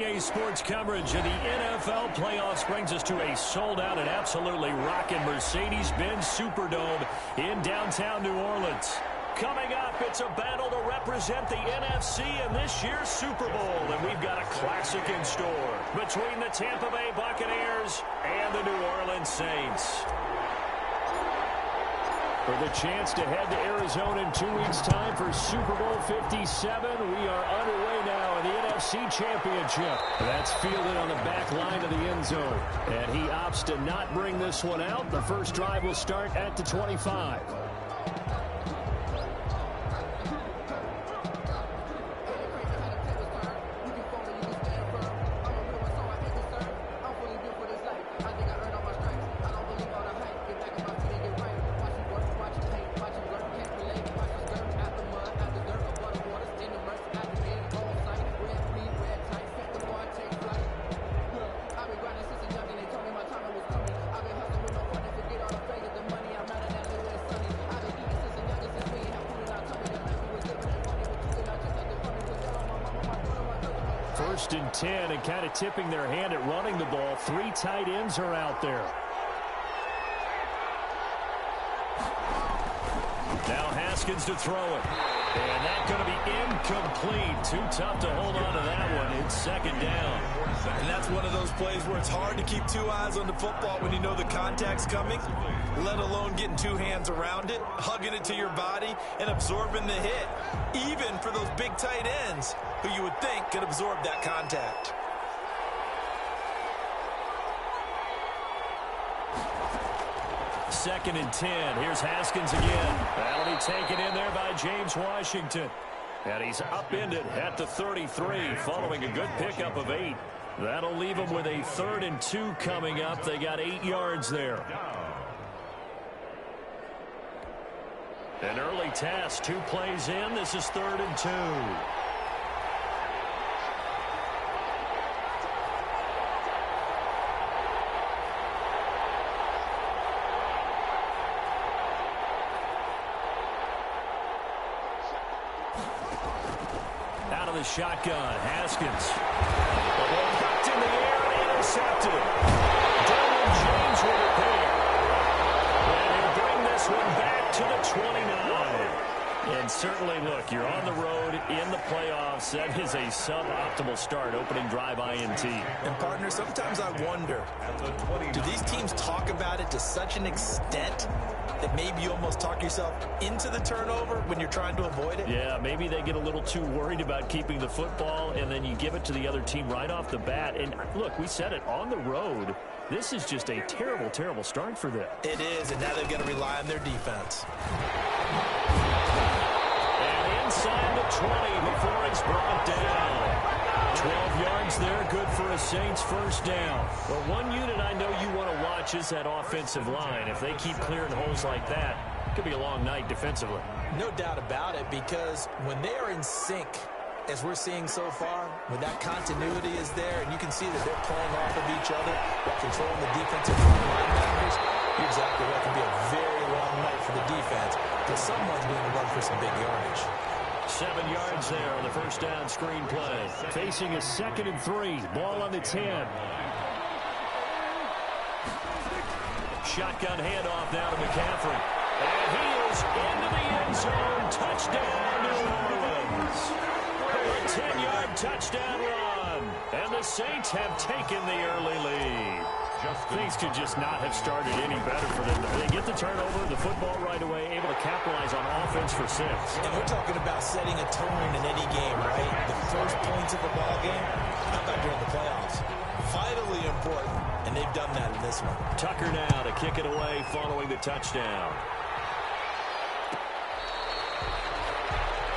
Sports coverage of the NFL playoffs brings us to a sold-out and absolutely rocking Mercedes-Benz Superdome in downtown New Orleans. Coming up, it's a battle to represent the NFC in this year's Super Bowl, and we've got a classic in store between the Tampa Bay Buccaneers and the New Orleans Saints. For the chance to head to Arizona in 2 weeks' time for Super Bowl 57, we are underway now in the NFC Championship. That's fielded on the back line of the end zone. And he opts to not bring this one out. The first drive will start at the 25. First and 10, and kind of tipping their hand at running the ball. Three tight ends are out there. Now Haskins to throw it. And that's going to be incomplete. Too tough to hold on to that one. It's second down. And that's one of those plays where it's hard to keep two eyes on the football when you know the contact's coming, let alone getting two hands around it, hugging it to your body, and absorbing the hit, even for those big tight ends who you would think could absorb that contact. Second and 10. Here's Haskins again. That'll be taken in there by James Washington. And he's upended at the 33 following a good pickup of 8. That'll leave him with a 3rd and 2 coming up. They got 8 yards there. An early task. 2 plays in. This is 3rd and 2. Out of the shotgun, Haskins. The ball knocked in the air and intercepted. Daniel James with a pick. And he'll bring this one back to the 29. And certainly, look, you're on the road in the playoffs. That is a suboptimal start, opening drive INT. And, partner, sometimes I wonder, do these teams talk about it to such an extent that maybe you almost talk yourself into the turnover when you're trying to avoid it? Yeah, maybe they get a little too worried about keeping the football, and then you give it to the other team right off the bat. And, look, we said it, on the road, this is just a terrible, terrible start for them. It is, and now they've got to rely on their defense. And inside the 20 before it's brought down. 12 yards there, good for a Saints first down. Well, one unit I know you want to watch is that offensive line. If they keep clearing holes like that, it could be a long night defensively. No doubt about it, because when they are in sync, as we're seeing so far, when that continuity is there, and you can see that they're playing off of each other while controlling the defensive linebackers, you're exactly right. It can be a very long night for the defense, because someone's going to run for some big yardage. 7 yards there on the first down screen play. Facing a 2nd and 3. Ball on the 10. Shotgun handoff now to McCaffrey. And he is into the end zone. Touchdown, New Orleans. A 10-yard touchdown run. And the Saints have taken the early lead. Things could just not have started any better for them. They get the turnover, the football right away, able to capitalize on offense for 6. And we're talking about setting a tone in any game, right? The first points of the ball game, how about during the playoffs? Vitally important, and they've done that in this one. Tucker now to kick it away following the touchdown.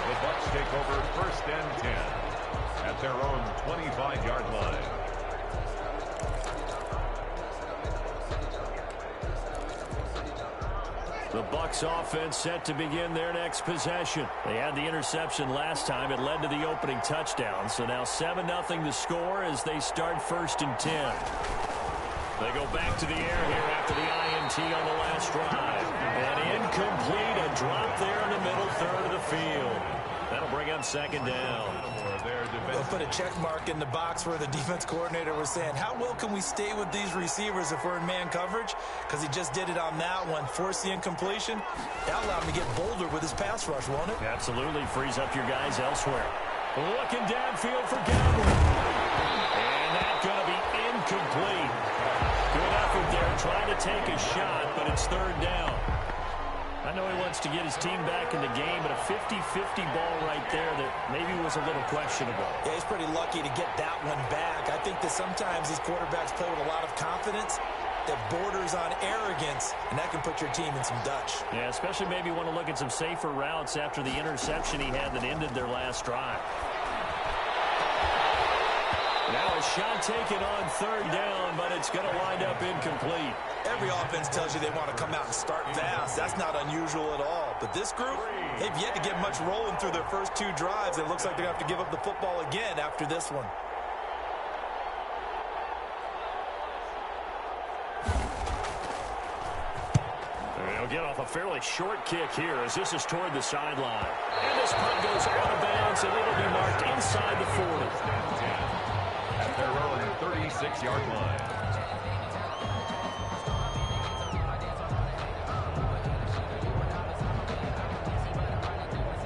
The Bucs take over 1st and 10 at their own 25-yard line. The Bucs offense set to begin their next possession. They had the interception last time. It led to the opening touchdown. So now 7-0 the score as they start 1st and 10. They go back to the air here after the INT on the last drive. And incomplete, a drop there in the middle third of the field. That'll bring up second down. They'll put a check mark in the box where the defense coordinator was saying, how well can we stay with these receivers if we're in man coverage? Because he just did it on that one, forced the incompletion. That allowed him to get bolder with his pass rush, won't it? Absolutely frees up your guys elsewhere. Looking downfield for Gamble. And that's going to be incomplete. Good effort there, trying to take a shot, but it's third down. I know he wants to get his team back in the game, but a 50-50 ball right there that maybe was a little questionable. Yeah, he's pretty lucky to get that one back. I think that sometimes these quarterbacks play with a lot of confidence that borders on arrogance, and that can put your team in some Dutch. Yeah, especially maybe want to look at some safer routes after the interception he had that ended their last drive. Now a shot taken on third down, but it's going to wind up incomplete. Every offense tells you they want to come out and start fast. That's not unusual at all. But this group, they've yet to get much rolling through their first two drives. It looks like they're going to have to give up the football again after this one. They'll get off a fairly short kick here as this is toward the sideline. And this punt goes out of bounds, and it'll be marked inside the 40. At their own 36-yard line.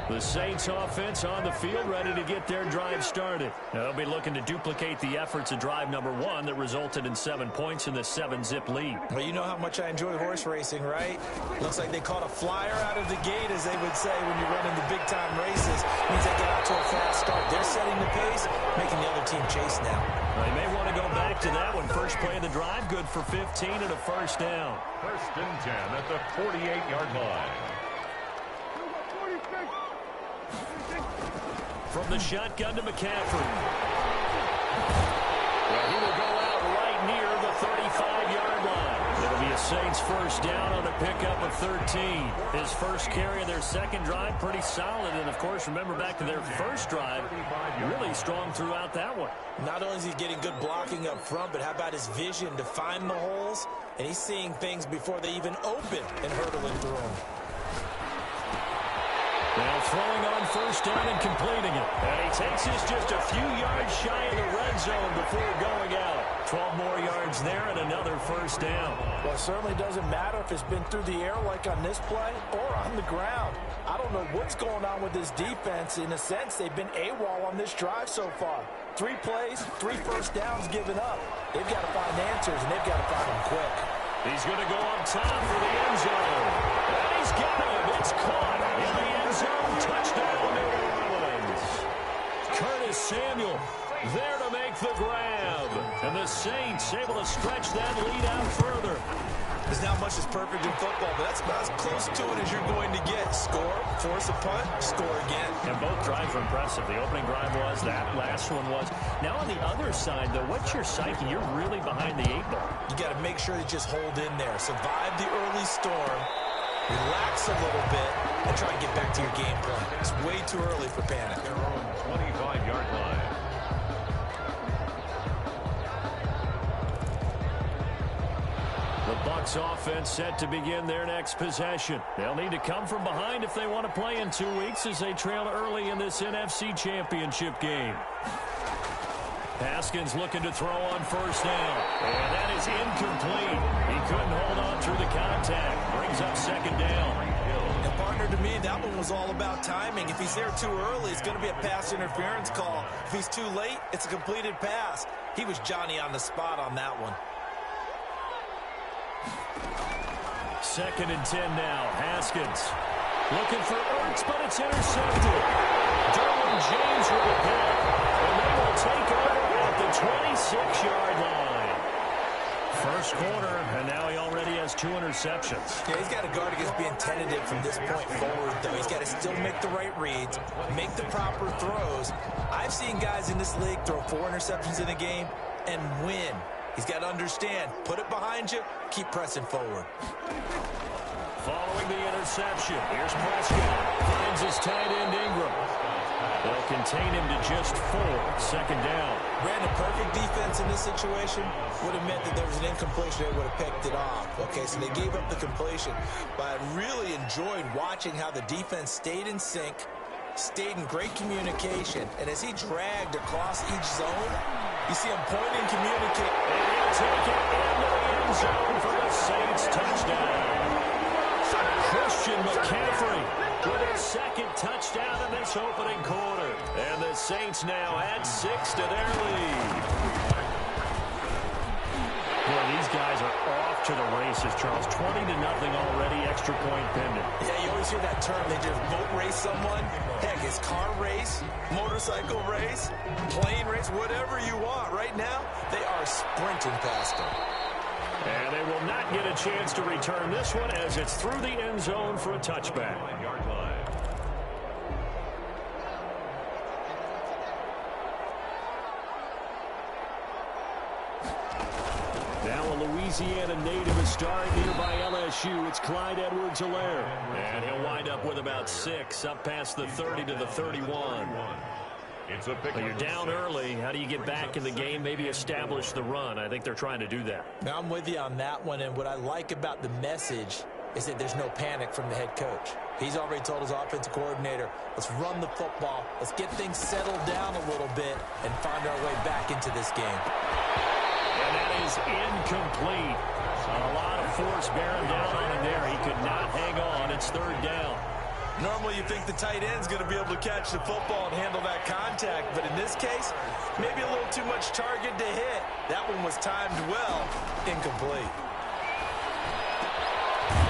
The Saints offense on the field ready to get their drive started. They'll be looking to duplicate the efforts of drive number 1 that resulted in 7 points in the 7-zip lead. Well, you know how much I enjoy horse racing, right? Looks like they caught a flyer out of the gate, as they would say when you're running the big-time races. It means they get out to a fast start. They're setting the pace, making the other team chase now. They may want to go back to that one. First play of the drive, good for 15 and a first down. First and 10 at the 48-yard line. From the shotgun to McCaffrey. Well, he will go out right near the 35-yard line. It'll be a Saints first down on a pickup of 13. His first carry of their second drive, pretty solid. And, of course, remember back to their first drive, really strong throughout that one. Not only is he getting good blocking up front, but how about his vision to find the holes? And he's seeing things before they even open and hurdling through them. Now throwing on first down and completing it. And he takes this just a few yards shy of the red zone before going out. 12 more yards there and another first down. Well, it certainly doesn't matter if it's been through the air like on this play or on the ground. I don't know what's going on with this defense. In a sense, they've been AWOL on this drive so far. 3 plays, 3 first downs given up. They've got to find answers, and they've got to find them quick. He's going to go up top for the end zone. And he's got him. It's caught in the end zone. Touchdown, New Orleans. Curtis Samuel there to make the grab. And the Saints able to stretch that lead out further. There's not much that's perfect in football, but that's about as close to it as you're going to get. Score, force a punt, score again. And both drives were impressive. The opening drive was, that last one was. Now on the other side, though, what's your psyche? You're really behind the 8 ball. You got to make sure you just hold in there. Survive the early storm, relax a little bit, and try and get back to your game plan. It's way too early for panic. Their own 25-yard line. The Bucs offense set to begin their next possession. They'll need to come from behind if they want to play in 2 weeks as they trail early in this NFC Championship game. Haskins looking to throw on first down. And that is incomplete. He couldn't hold on through the contact. Brings up second down. And partner, to me, that one was all about timing. If he's there too early, it's going to be a pass interference call. If he's too late, it's a completed pass. He was Johnny on the spot on that one. Second and 10 now. Haskins looking for Ertz, but it's intercepted. Derwin James with a pick. And they will take over at the 26-yard line. First quarter, and now he already has 2 interceptions. Yeah, he's got to guard against being tentative from this point forward, though. He's got to still make the right reads, make the proper throws. I've seen guys in this league throw 4 interceptions in a game and win. He's got to understand, put it behind you, keep pressing forward. Following the interception, here's Prescott. Finds his tight end Ingram. They'll contain him to just 4. Second down. Brandon, perfect defense in this situation would have meant that there was an incompletion. They would have picked it off. Okay, so they gave up the completion. But I really enjoyed watching how the defense stayed in sync, stayed in great communication, and as he dragged across each zone, you see him pointing, communicating. And he'll take it into the end zone for the Saints touchdown. Christian McCaffrey with his second touchdown in this opening quarter. And the Saints now add 6 to their lead. Boy, these guys are off to the races, Charles. 20-0 already, extra point pending. Yeah, you always hear that term. They just boat race someone. Heck, it's car race, motorcycle race, plane race, whatever you want. Right now, they are sprinting past them. And they will not get a chance to return this one as it's through the end zone for a touchback. Now a Louisiana native is starring nearby LSU. It's Clyde Edwards-Helaire. And he'll wind up with about 6, up past the 30 to the 31. But you're down early. How do you get back in the game, maybe establish the run? I think they're trying to do that. Now, I'm with you on that one, and what I like about the message is that there's no panic from the head coach. He's already told his offensive coordinator, let's run the football, let's get things settled down a little bit, and find our way back into this game. And that is incomplete. A lot of force bearing down on him there. He could not hang on. It's third down. Normally you think the tight end's going to be able to catch the football and handle that contact, but in this case, maybe a little too much target to hit. That one was timed well, incomplete.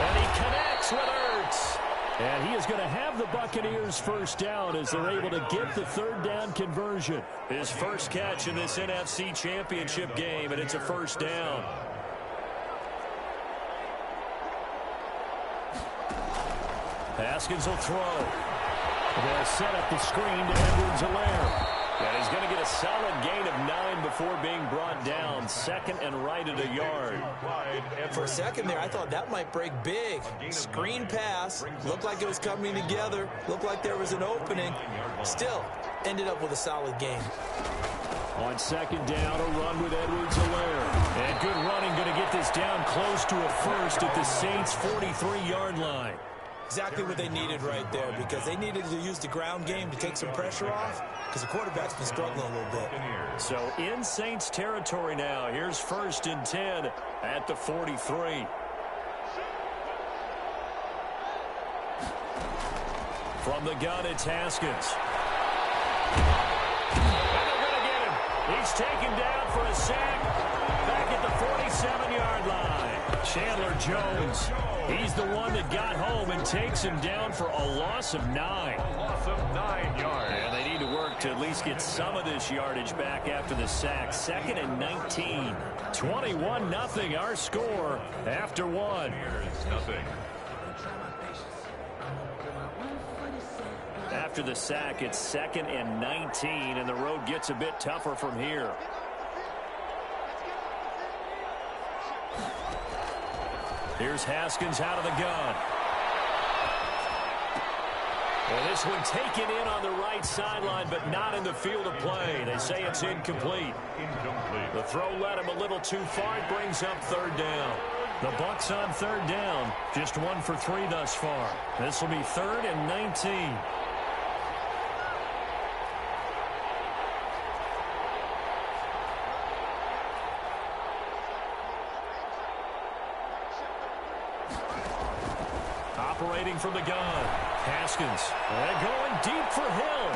And he connects with Ertz. And he is going to have the Buccaneers first down as they're able to get the third down conversion. His first catch in this NFC Championship game, and it's a first down. Haskins will throw. They'll set up the screen to Edwards-Helaire. And he's going to get a solid gain of 9 before being brought down. Second and right at a yard. For a second there, I thought that might break big. Screen pass. Looked like it was coming together. Looked like there was an opening. Still, ended up with a solid gain. On second down, a run with Edwards-Helaire. And good running, going to get this down close to a first at the Saints' 43-yard line. Exactly what they needed right there, because they needed to use the ground game to take some pressure off, because the quarterback's been struggling a little bit. So in Saints territory now, here's 1st and 10 at the 43. From the gun, it's Haskins. And they're going to get him. He's taken down for a sack back at the 47-yard line. Chandler Jones. He's the one that got home and takes him down for a loss of 9. A loss of 9 yards. And they need to work to at least get some of this yardage back after the sack. 2nd and 19. 21-0 our score after 1. Nothing. After the sack, it's 2nd and 19, and the road gets a bit tougher from here. Here's Haskins out of the gun. And this one taken in on the right sideline, but not in the field of play. They say it's incomplete. The throw led him a little too far. It brings up third down. The Bucs on third down. Just 1 for 3 thus far. This will be 3rd and 19. Operating from the gun. Haskins. And going deep for Hill.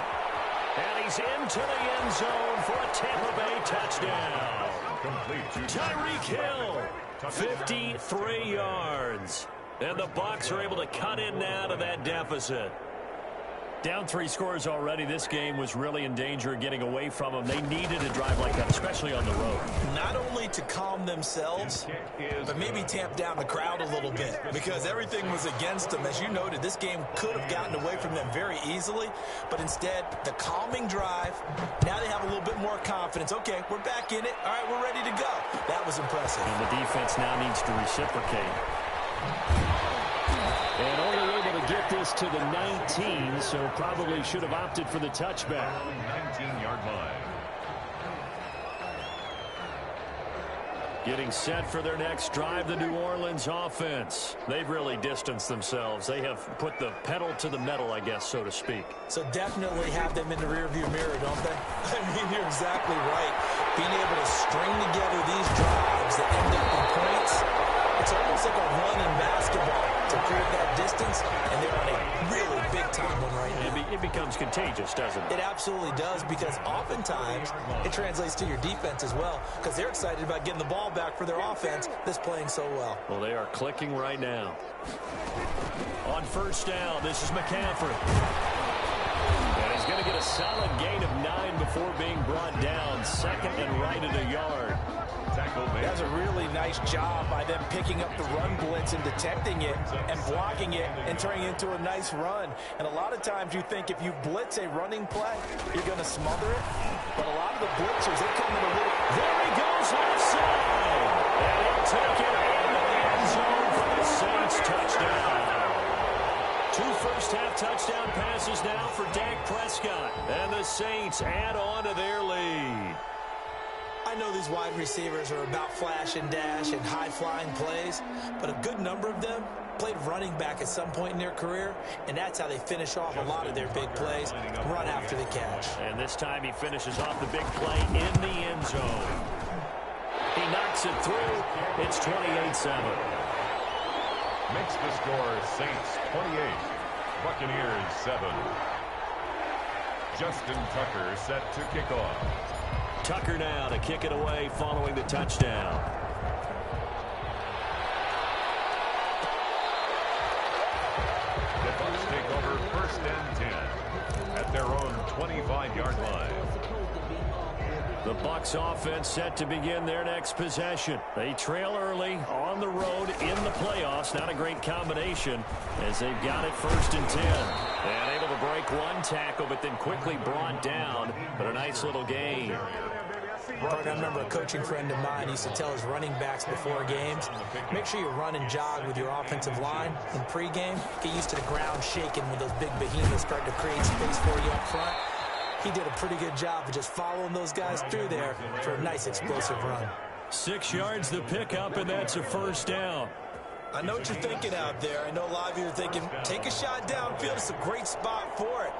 And he's into the end zone for a Tampa Bay touchdown. Tyreek Hill. 53 yards. And the Bucs are able to cut in now to that deficit. Down 3 scores already. This game was really in danger of getting away from them. They needed a drive like that, especially on the road. Not only to calm themselves, but maybe tamp down the crowd a little bit, because everything was against them. As you noted, this game could have gotten away from them very easily, but instead, the calming drive, now they have a little bit more confidence. Okay, we're back in it. All right, we're ready to go. That was impressive. And the defense now needs to reciprocate. And only able to get this to the 19, so probably should have opted for the touchback. 19-yard line. Getting set for their next drive, the New Orleans offense. They've really distanced themselves. They have put the pedal to the metal, I guess, so to speak. So definitely have them in the rearview mirror, don't they? I mean, you're exactly right. Being able to string together these drives that end up in points, it's almost like a run in basketball to create that distance, and they're on a really big-time one right now. It becomes contagious, doesn't it? It absolutely does, because oftentimes it translates to your defense as well, because they're excited about getting the ball back for their offense that's playing so well. Well, they are clicking right now. On first down, this is McCaffrey. And he's going to get a solid gain of 9 before being brought down. Second and right at a yard. That's a really nice job by them picking up the run blitz and detecting it and blocking it and turning it into a nice run. And a lot of times you think if you blitz a running play, you're going to smother it. But a lot of the blitzers, they come in a little... There he goes offside. And he'll take it into the end zone for the Saints touchdown. 2 first-half touchdown passes now for Dak Prescott. And the Saints add on to their lead. I know these wide receivers are about flash and dash and high-flying plays, but a good number of them played running back at some point in their career, and that's how they finish off a lot of their big plays, run after the catch. And this time he finishes off the big play in the end zone. He knocks it through. It's 28-7. Makes the score Saints 28, Buccaneers 7. Justin Tucker set to kick off. Tucker now to kick it away following the touchdown. The Bucs take over first and 10 at their own 25-yard line. The Bucs offense set to begin their next possession. They trail early on the road in the playoffs. Not a great combination as they've got it first and 10. And able to break one tackle, but then quickly brought down. But a nice little gain. I remember a coaching friend of mine used to tell his running backs before games, make sure you run and jog with your offensive line in pregame. Get used to the ground shaking when those big behemoths start to create space for you up front. He did a pretty good job of just following those guys through there for a nice explosive run. 6 yards the pickup, and that's a first down. I know what you're thinking out there. I know a lot of you are thinking, take a shot downfield. It's a great spot for it.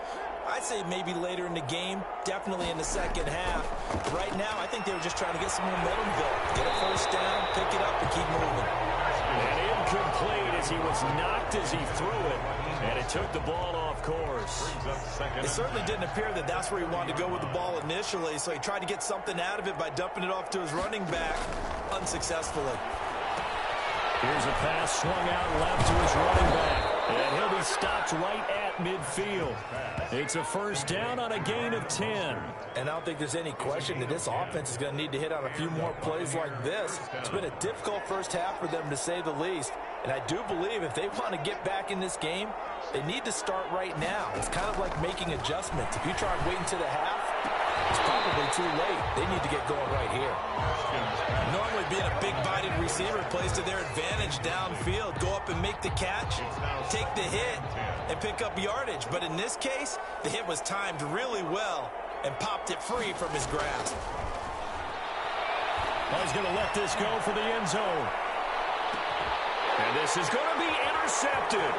I'd say maybe later in the game, definitely in the second half. Right now, I think they were just trying to get some momentum built. Get a first down, pick it up, and keep moving. And incomplete as he was knocked as he threw it. And it took the ball off course. It certainly didn't appear that that's where he wanted to go with the ball initially, so he tried to get something out of it by dumping it off to his running back unsuccessfully. Here's a pass swung out left to his running back. And he'll be stopped right at midfield. It's a first down on a gain of 10. And I don't think there's any question that this offense is going to need to hit on a few more plays like this. It's been a difficult first half for them, to say the least. And I do believe if they want to get back in this game, they need to start right now. It's kind of like making adjustments. If you try and wait until the half, it's probably too late. They need to get going right here. Normally being a big-bodied receiver plays to their advantage downfield. Go up and make the catch, take the hit, and pick up yardage. But in this case, the hit was timed really well and popped it free from his grasp. Well, he's going to let this go for the end zone. And this is going to be intercepted.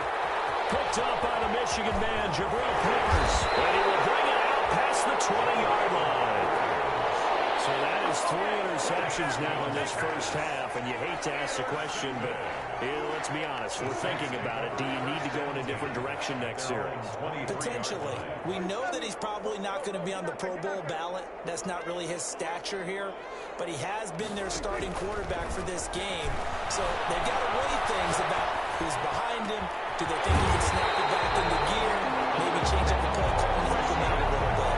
Picked up by the Michigan man, Jabril Peppers. And he will bring it out past the 20-yard line. So that is 3 interceptions now in this first half. And you hate to ask the question, but let's be honest. We're thinking about it. Do you need to go in a different direction next series? Potentially. We know that he's probably not going to be on the Pro Bowl ballot. That's not really his stature here. But he has been their starting quarterback for this game. So they've got to weigh things about who's behind him. Do they think he can snap it back into gear? Maybe change up the play call and help him out a little bit.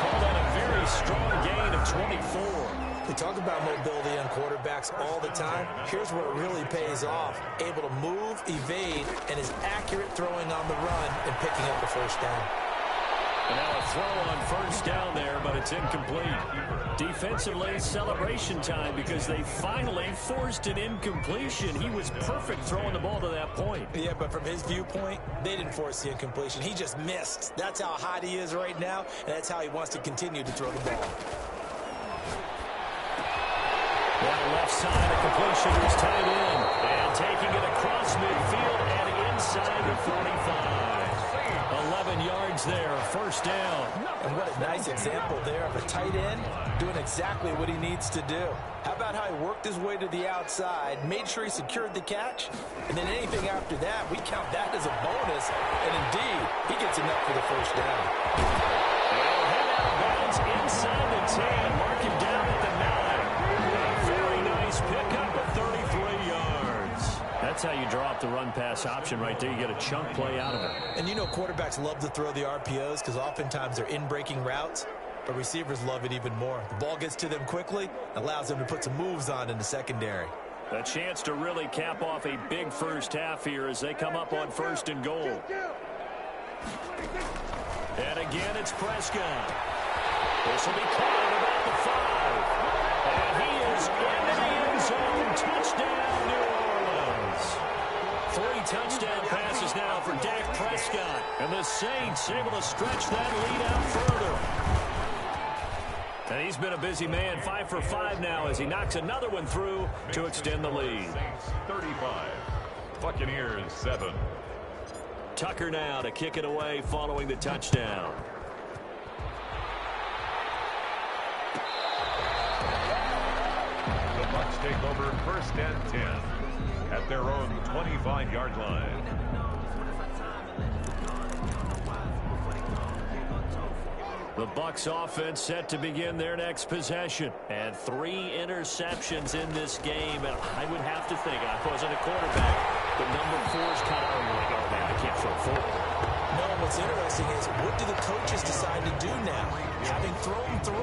Call that a very strong gain of 24. We talk about mobility on quarterbacks all the time. Here's where it really pays off. Able to move, evade, and is accurate throwing on the run and picking up the first down. And now a throw on first down there, but it's incomplete. Defensively, celebration time because they finally forced an incompletion. He was perfect throwing the ball to that point. Yeah, but from his viewpoint, they didn't force the incompletion. He just missed. That's how hot he is right now, and that's how he wants to continue to throw the ball. That left side, a completion is tight end. And taking it across midfield and inside the 45. 11 yards there, first down. And what a nice example there of a tight end doing exactly what he needs to do. How about how he worked his way to the outside, made sure he secured the catch, and then anything after that, we count that as a bonus. And indeed, he gets enough for the first down. They'll head out of bounds inside the 10, mark him down at the 9. A very nice pickup of 33 yards. That's how you draw up the run-pass option right there. You get a chunk play out of it. And you know quarterbacks love to throw the RPOs because oftentimes they're in-breaking routes, but receivers love it even more. The ball gets to them quickly, allows them to put some moves on in the secondary. A chance to really cap off a big first half here as they come up on first and goal. And again, it's Prescott. This will be caught at about the 5. And he is into the end zone. Touchdown, New Orleans. 3 touchdown passes now for Dak Prescott. And the Saints able to stretch that lead out further. And he's been a busy man, 5 for 5 now as he knocks another one through to extend the lead. Saints 35, Buccaneers 7. Tucker now to kick it away following the touchdown. The Bucs take over first and 10 at their own 25-yard line. The Bucs offense set to begin their next possession. And 3 interceptions in this game. And I would have to think, I wasn't a quarterback, but number 4's kind of like, oh man, I can't throw 4. No, what's interesting is what do the coaches decide to do now? Having thrown 3,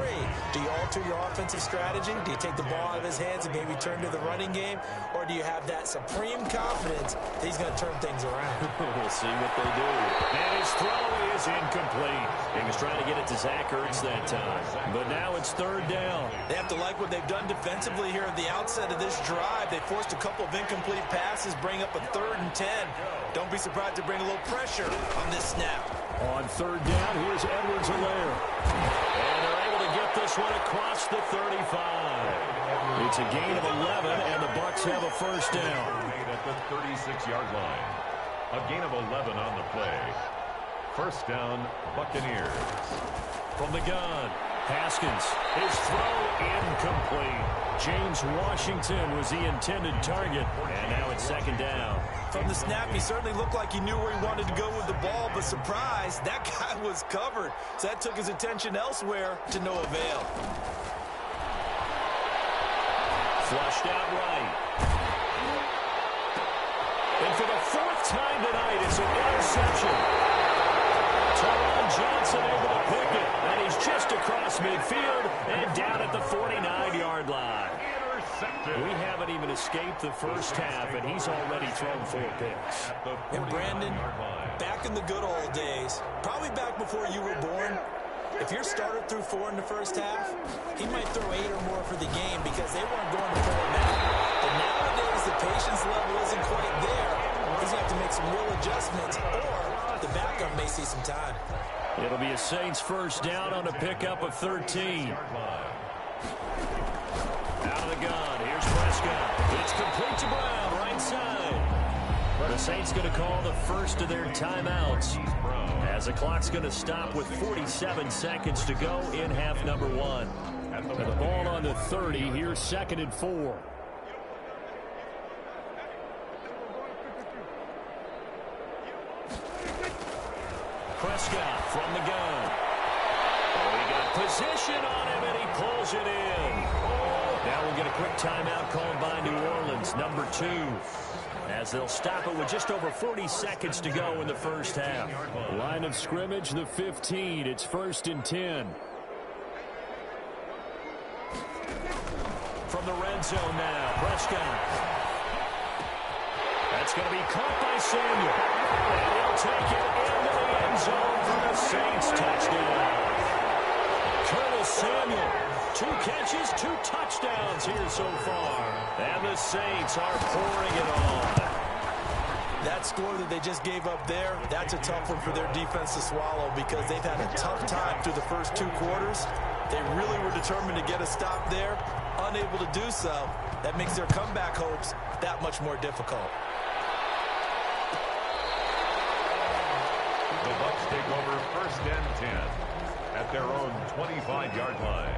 do you alter your offensive strategy? Do you take the ball out of his hands and maybe turn to the running game? Or do you have that supreme confidence that he's going to turn things around? We'll see what they do. And his throw is incomplete. He was trying to get it to Zach Ertz that time. But now it's third down. They have to like what they've done defensively here at the outset of this drive. They forced a couple of incomplete passes, bring up a 3rd and 10. Don't be surprised to bring a little pressure on this snap. On third down, here's Edwards-Helaire. And they're able to get this one across the 35. It's a gain of 11, and the Bucs have a first down. Made at the 36-yard line. A gain of 11 on the play. First down, Buccaneers. From the gun, Haskins. His throw incomplete. James Washington was the intended target, and now it's second down. From the snap, he certainly looked like he knew where he wanted to go with the ball, but surprise, that guy was covered. So that took his attention elsewhere to no avail. Flushed out right. And for the 4th time tonight, it's an interception. Teron Johnson able to pick it, and he's just across midfield and down at the 49-yard line. We haven't even escaped the first half, and he's already thrown 4 picks. And Brandon, back in the good old days, probably back before you were born, if your starter threw 4 in the first half, he might throw 8 or more for the game because they weren't going to pull him out. But nowadays, the patience level isn't quite there. He's going to have to make some real adjustments, or the backup may see some time. It'll be a Saints first down on a pickup of 13. Out of the gun, here's Prescott. It's complete to Brown, right side. The Saints going to call the first of their timeouts as the clock's going to stop with 47 seconds to go in half number 1. And the ball on the 30, here's 2nd and 4. Prescott from the gun. Oh, he got position on him, and he pulls it in. Now we'll get a quick timeout called by New Orleans, number 2. As they'll stop it with just over 40 seconds to go in the first half. Line of scrimmage, the 15. It's 1st and 10. From the red zone now, Prescott. That's going to be caught by Samuel. And he'll take it into the end zone for the Saints touchdown. Curtis Samuel, 2 catches, 2 touchdowns here so far. And the Saints are pouring it on. That score that they just gave up there, that's a tough one for their defense to swallow because they've had a tough time through the first 2 quarters. They really were determined to get a stop there. unable to do so. That makes their comeback hopes that much more difficult. The Bucs take over 1st and 10 at their own 25-yard line.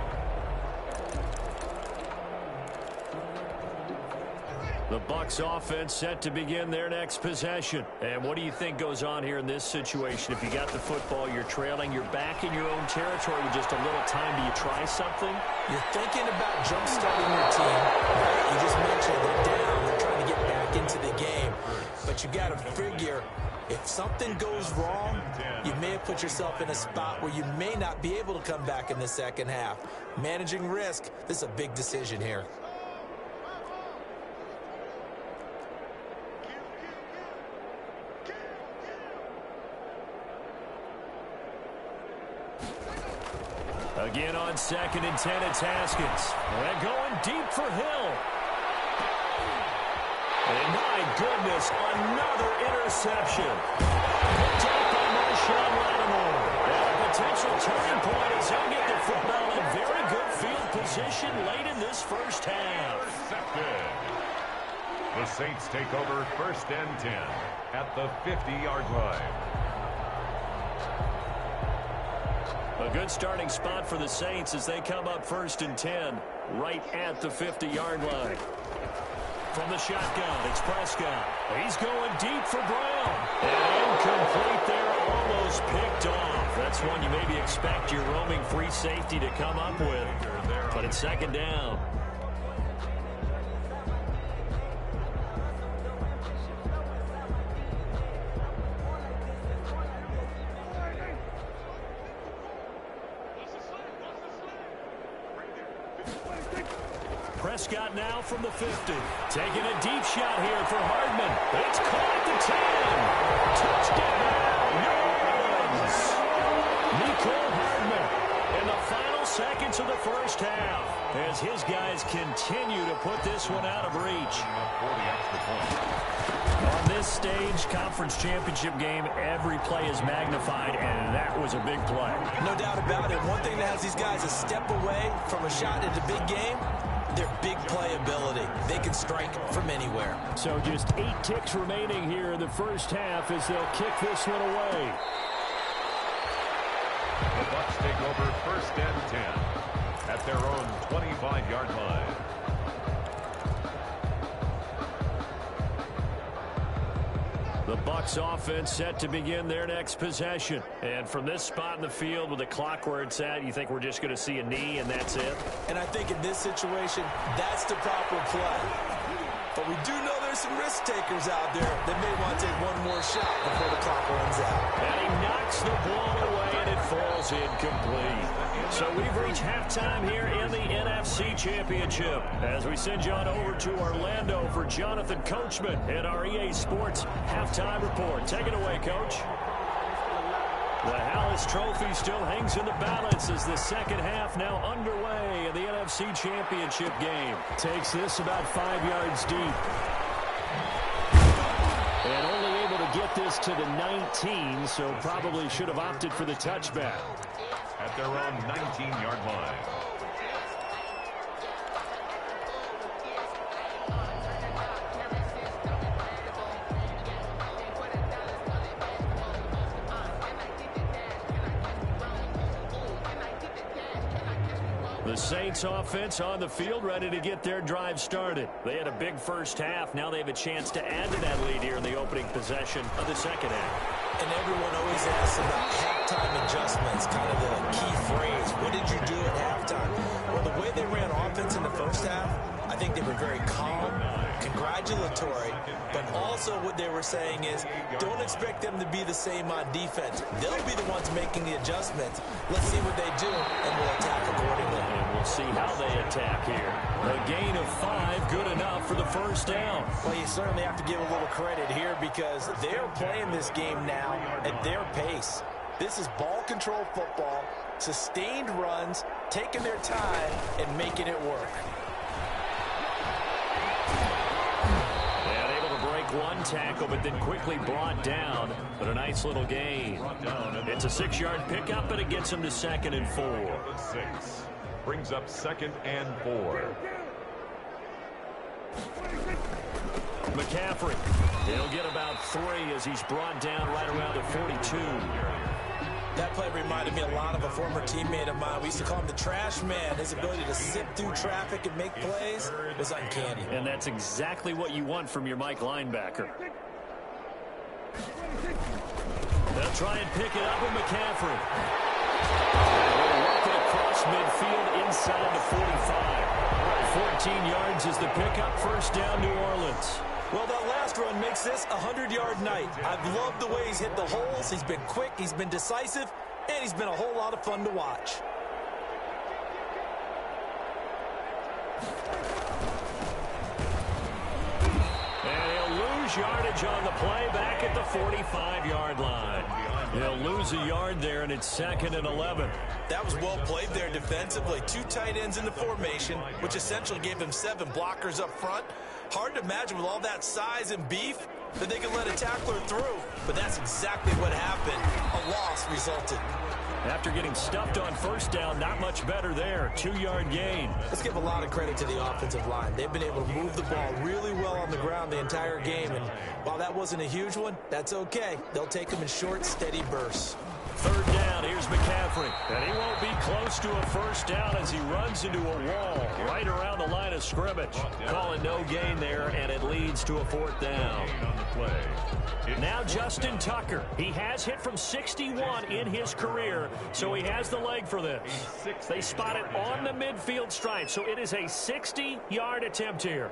The Bucs offense set to begin their next possession. And what do you think goes on here in this situation? If you got the football, you're trailing, you're back in your own territory with just a little time. Do you try something? You're thinking about jump-starting your team, right? You just mentioned they're down. They're trying to get back into the game. But you got to figure, if something goes wrong, you may have put yourself in a spot where you may not be able to come back in the second half. Managing risk, this is a big decision here. Again on 2nd and 10, it's Haskins. And going deep for Hill. And my goodness, another interception. Picked up by Marshawn Lattimore. And a potential turning point as he'll get the football in very good field position late in this first half. Intercepted. The Saints take over 1st and 10 at the 50-yard line. A good starting spot for the Saints as they come up 1st and 10 right at the 50-yard line. From the shotgun, it's Prescott. He's going deep for Brown. And incomplete there, almost picked off. That's one you maybe expect your roaming free safety to come up with. But it's 2nd down. Prescott now from the 50. Taking a deep shot here for Hardman. It's caught at the 10. Touchdown, New Orleans. Nicole Hardman in the final seconds of the first half as his guys continue to put this one out of reach. On this stage, conference championship game, every play is magnified, and that was a big play. No doubt about it. One thing that has these guys a step away from a shot at the big game, their big play ability. They can strike from anywhere. So just 8 ticks remaining here in the first half as they'll kick this one away. The Bucs take over 1st and 10 at their own 25-yard line. The Bucs offense set to begin their next possession. And from this spot in the field with the clock where it's at, you think we're just going to see a knee and that's it? And I think in this situation, that's the proper play. But we do know there's some risk takers out there that may want to take one more shot before the clock runs out. And he knocks the ball away and it falls incomplete. So we've reached halftime here in the NFC Championship as we send you on over to Orlando for Jonathan Coachman at our EA Sports Halftime Report. Take it away, Coach. The Hallis Trophy still hangs in the balance as the second half now underway in the NFC Championship game. Takes this about 5 yards deep. And only able to get this to the 19, so probably should have opted for the touchback. At their own 19-yard line. The Saints offense on the field ready to get their drive started. They had a big first half. Now they have a chance to add to that lead here in the opening possession of the second half. And everyone always asks about halftime adjustments, kind of the key phrase. What did you do at halftime? Well, the way they ran offense in the first half, I think they were very calm, congratulatory, but also what they were saying is don't expect them to be the same on defense. They'll be the ones making the adjustments. Let's see what they do, and we'll attack accordingly. And we'll see how they attack here. A gain of 5, good enough for the first down. Well, you certainly have to give a little credit here because they're playing this game now at their pace. This is ball control football, sustained runs, taking their time, and making it work. One tackle, but then quickly brought down, but a nice little gain. It's a 6-yard pickup, but it gets him to 2nd and 4. brings up 2nd and 4. McCaffrey, he'll get about 3 as he's brought down right around the 42. That play reminded me a lot of a former teammate of mine. We used to call him the trash man. His ability to sift through traffic and make plays was uncanny. And that's exactly what you want from your Mike linebacker. They'll try and pick it up with McCaffrey. They'll work it across midfield inside the 45. 14 yards is the pickup. First down, New Orleans. Well, that last run makes this a 100-yard night. I've loved the way he's hit the holes. He's been quick, he's been decisive, and he's been a whole lot of fun to watch. And he'll lose yardage on the play back at the 45-yard line. He'll lose a yard there, and it's 2nd and 11. That was well played there defensively. 2 tight ends in the formation, which essentially gave him 7 blockers up front. Hard to imagine with all that size and beef that they could let a tackler through, but that's exactly what happened. A loss resulted. After getting stuffed on first down, not much better there. 2-yard gain. Let's give a lot of credit to the offensive line. They've been able to move the ball really well on the ground the entire game, and while that wasn't a huge one, that's okay. They'll take them in short, steady bursts. 3rd down, here's McCaffrey. And he won't be close to a first down as he runs into a wall right around the line of scrimmage. Call it no gain there, and it leads to a 4th down. Now Justin Tucker. He has hit from 61 in his career, so he has the leg for this. They spot it on the midfield stripe, so it is a 60-yard attempt here.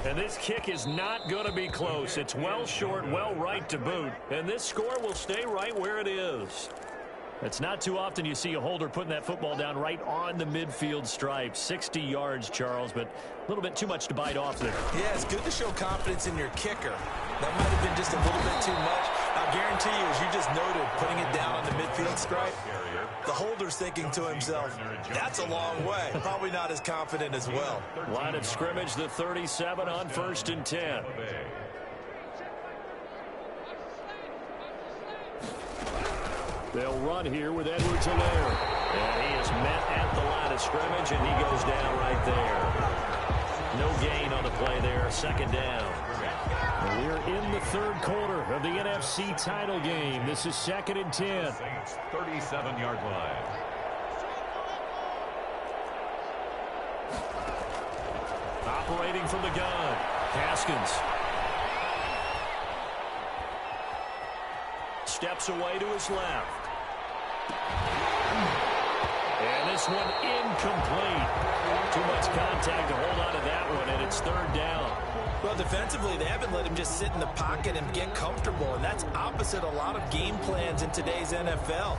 And this kick is not going to be close. It's well short, well right to boot. And this score will stay right where it is. It's not too often you see a holder putting that football down right on the midfield stripe. 60 yards, Charles, but a little bit too much to bite off there. Yeah, it's good to show confidence in your kicker. That might have been just a little bit too much. I guarantee you, as you just noted, putting it down on the midfield stripe, the holder's thinking to himself, that's a long way. Probably not as confident as well. Line of scrimmage, the 37 on 1st and 10. They'll run here with Edwards-Helaire. And he is met at the line of scrimmage, and he goes down right there. No gain on the play there. 2nd down. And we're in the 3rd quarter of the NFC title game. This is 2nd and 10. 37-yard line. Operating from the gun, Haskins. Steps away to his left. And this one incomplete. Too much contact to hold on to that one, and it's 3rd down. Well, defensively, they haven't let him just sit in the pocket and get comfortable, and that's opposite a lot of game plans in today's NFL.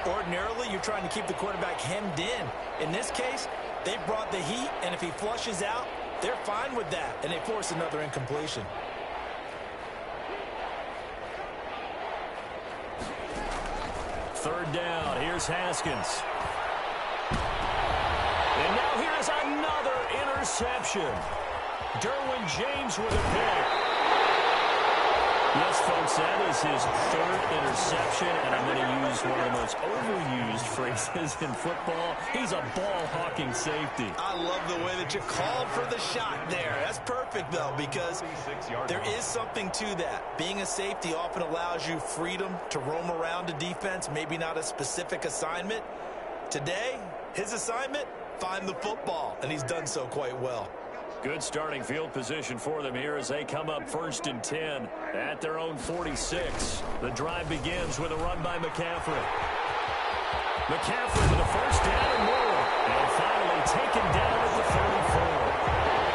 Ordinarily, you're trying to keep the quarterback hemmed in. In this case, they brought the heat, and if he flushes out, they're fine with that, and they force another incompletion. Third down. Here's Haskins. And now here's another interception. Derwin James with a pick. Yes, folks, that is his 3rd interception, and I'm going to use one of the most overused phrases in football. He's a ball-hawking safety. I love the way that you called for the shot there. That's perfect, though, because there is something to that. Being a safety often allows you freedom to roam around a defense, maybe not a specific assignment. Today, his assignment, find the football, and he's done so quite well. Good starting field position for them here as they come up 1st and 10 at their own 46. The drive begins with a run by McCaffrey. McCaffrey with a first down and more. And finally taken down at the 34.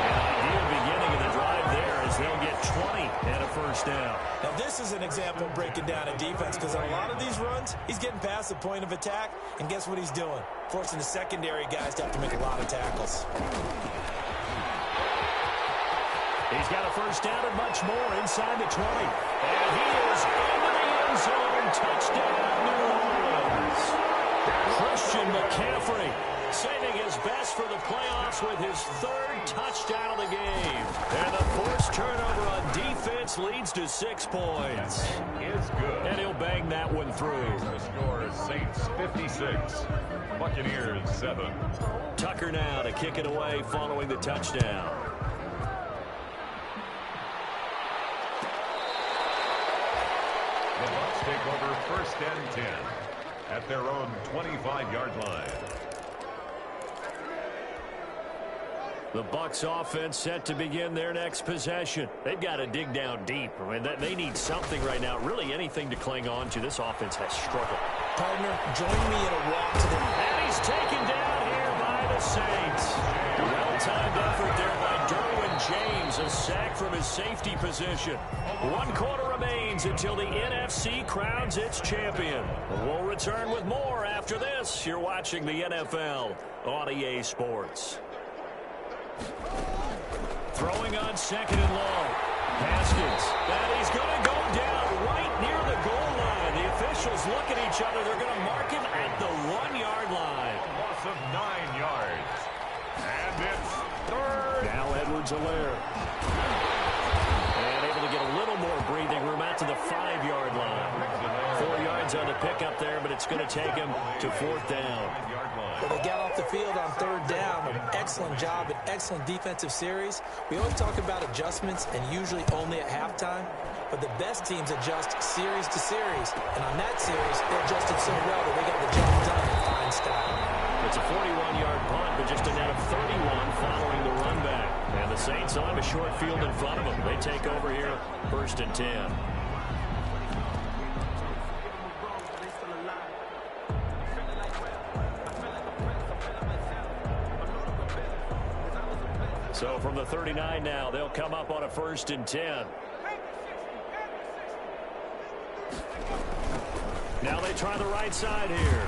An ideal beginning of the drive there as they'll get 20 and a first down. Now this is an example of breaking down a defense because on a lot of these runs, he's getting past the point of attack. And guess what he's doing? Forcing the secondary guys to have to make a lot of tackles. He's got a first down and much more inside the 20. And he is into the end zone. Touchdown, New Orleans. Christian McCaffrey saving his best for the playoffs with his third touchdown of the game. And the forced turnover on defense leads to 6 points. Is good. And he'll bang that one through. The score is Saints 56, Buccaneers 7. Tucker now to kick it away following the touchdown. The Bucs take over 1st and 10 at their own 25-yard line. The Bucs offense set to begin their next possession. They've got to dig down deep. I mean, they need something right now, really anything to cling on to. This offense has struggled. Partner, join me in a walk to the... And he's taken down here by the Saints. Well-timed effort there by Derwin James. A sack from his safety position. 1 quarter remains until the NFC crowns its champion. We'll return with more after this. You're watching the NFL on EA Sports. Throwing on 2nd and long. Haskins. And he's going to go down right near the goal line. The officials look at each other. They're going to mark him at the 1-yard line. Loss of 9 yards. And it's 3rd. Now Edwards-Helaire. And able to get a little more breathing room out to the 5-yard line. 4 yards on the pickup there, but it's going to take him to 4th down. Well, they got off the field on 3rd down. An excellent job, an excellent defensive series. We always talk about adjustments and usually only at halftime. But the best teams adjust series to series. And on that series, they adjusted so well that they got the job done in fine style. It's a 41-yard punt, but just a net of 31 following the run back. And the Saints will have a short field in front of them. They take over here, 1st and 10. So from the 39 now, they'll come up on a 1st and 10. Now they try the right side here.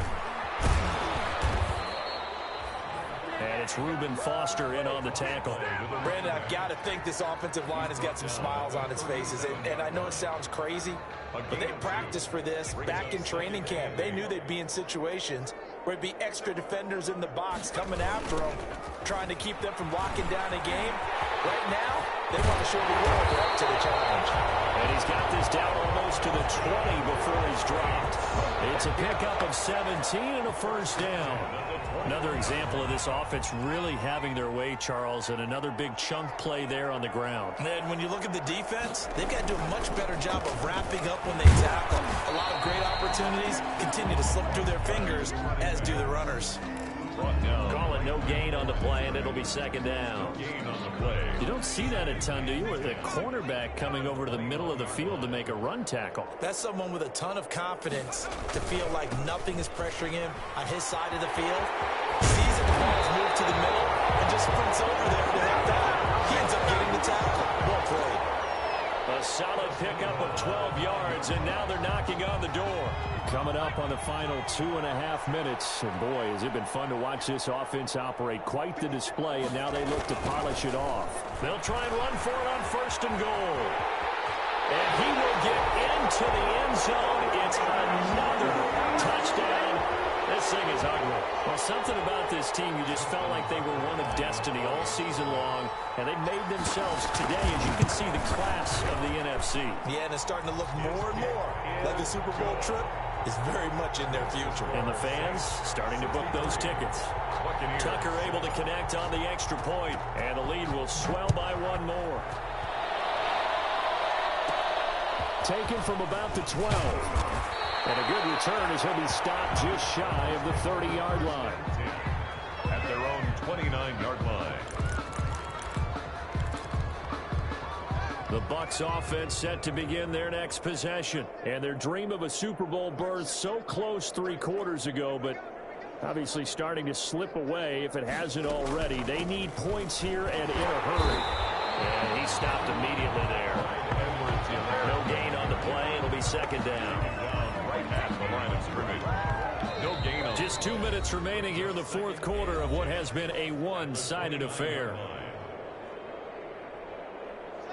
And it's Reuben Foster in on the tackle. Brandon, I've got to think this offensive line has got some smiles on its faces. And I know it sounds crazy, but they practiced for this back in training camp. They knew they'd be in situations where there'd be extra defenders in the box coming after them, trying to keep them from locking down a game. Right now, they want to show the world they're up to the challenge. And he's got this down almost to the 20 before he's dropped. It's a pickup of 17 and a 1st down. Another example of this offense really having their way, Charles, and another big chunk play there on the ground. And when you look at the defense, they've got to do a much better job of wrapping up when they tackle. A lot of great opportunities continue to slip through their fingers, as do the runners. Call it no gain on the play, and it'll be 2nd down. Gain on the play. You don't see that a ton, do you? With a cornerback coming over to the middle of the field to make a run tackle. That's someone with a ton of confidence to feel like nothing is pressuring him on his side of the field. Sees that the ball's moved to the middle and just sprints over there to help out. He ends up getting the tackle. Well played. A solid pickup of 12 yards, and now they're knocking on the door. Coming up on the final 2.5 minutes. And boy, has it been fun to watch this offense operate. Quite the display, and now they look to polish it off. They'll try and run for it on 1st and goal. And he will get into the end zone. It's another touchdown. This thing is ugly. Well, something about this team, you just felt like they were one of destiny all season long, and they made themselves today, as you can see, the class of the NFC. Yeah, and it's starting to look more and more like the Super Bowl trip is very much in their future. And the fans starting to book those tickets. Tucker able to connect on the extra point, and the lead will swell by 1 more. Taken from about the 12. And a good return as he'll be stopped just shy of the 30-yard line. At their own 29-yard line. The Bucs offense set to begin their next possession. And their dream of a Super Bowl berth so close 3 quarters ago, but obviously starting to slip away if it hasn't already. They need points here and in a hurry. And he stopped immediately there. No gain on the play. It'll be 2nd down. Right at the line of scrimmage. No gain on. Just 2 minutes remaining here in the 4th quarter of what has been a one-sided affair.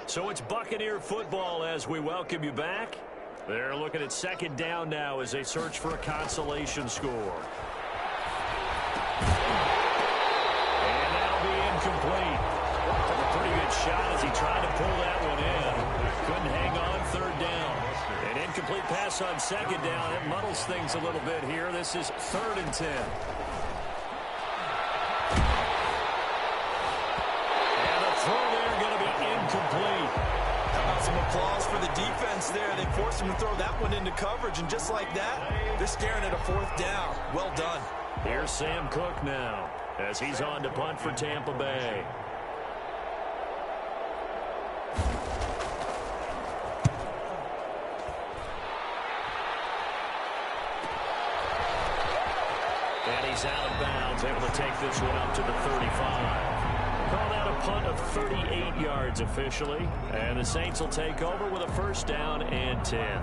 So it's Buccaneer football as we welcome you back. They're looking at 2nd down now as they search for a consolation score. loss on second down. It muddles things a little bit here. This is 3rd and 10. And the throw there going to be incomplete. How about some applause for the defense there? They forced him to throw that one into coverage, and just like that, they're staring at a 4th down. Well done. Here's Sam Cook now as he's on to punt for Tampa Bay. And he's out of bounds, able to take this one up to the 35. Call that a punt of 38 yards officially. And the Saints will take over with a 1st down and 10.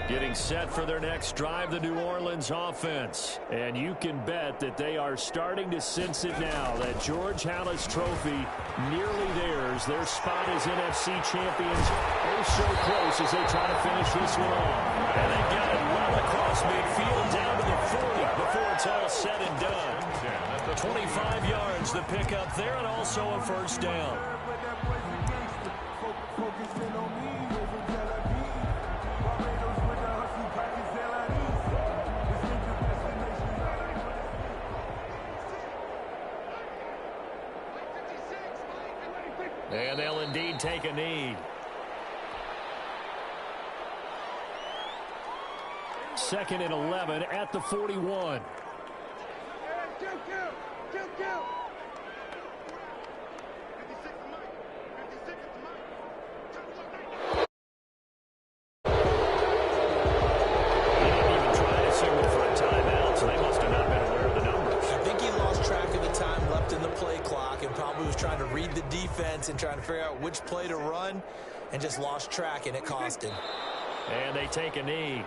Getting set for their next drive, the New Orleans offense. And you can bet that they are starting to sense it now. That George Halas trophy nearly theirs. Their spot as NFC champions oh so close as they try to finish this one off. And they've got it well across midfield down to the 40 before it's all said and done. 25 yards to pick up there and also a 1st down. And they'll indeed take a knee. 2nd and 11 at the 41. And trying to figure out which play to run and just lost track, and it cost him. And they take a knee.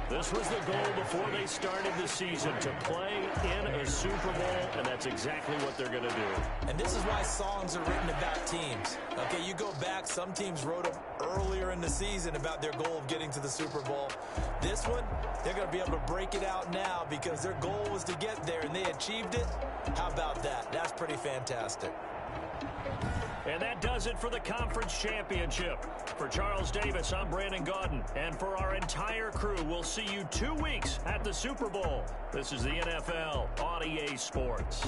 This was the goal before they started the season, to play in a Super Bowl, and that's exactly what they're going to do. And this is why songs are written about teams. Okay, you go back, some teams wrote them earlier in the season about their goal of getting to the Super Bowl. This one, they're going to be able to break it out now because their goal was to get there, and they achieved it. How about that? That's pretty fantastic. And that does it for the conference championship. For Charles Davis, I'm Brandon Gaudin. And for our entire crew, we'll see you 2 weeks at the Super Bowl. This is the NFL on EA Sports.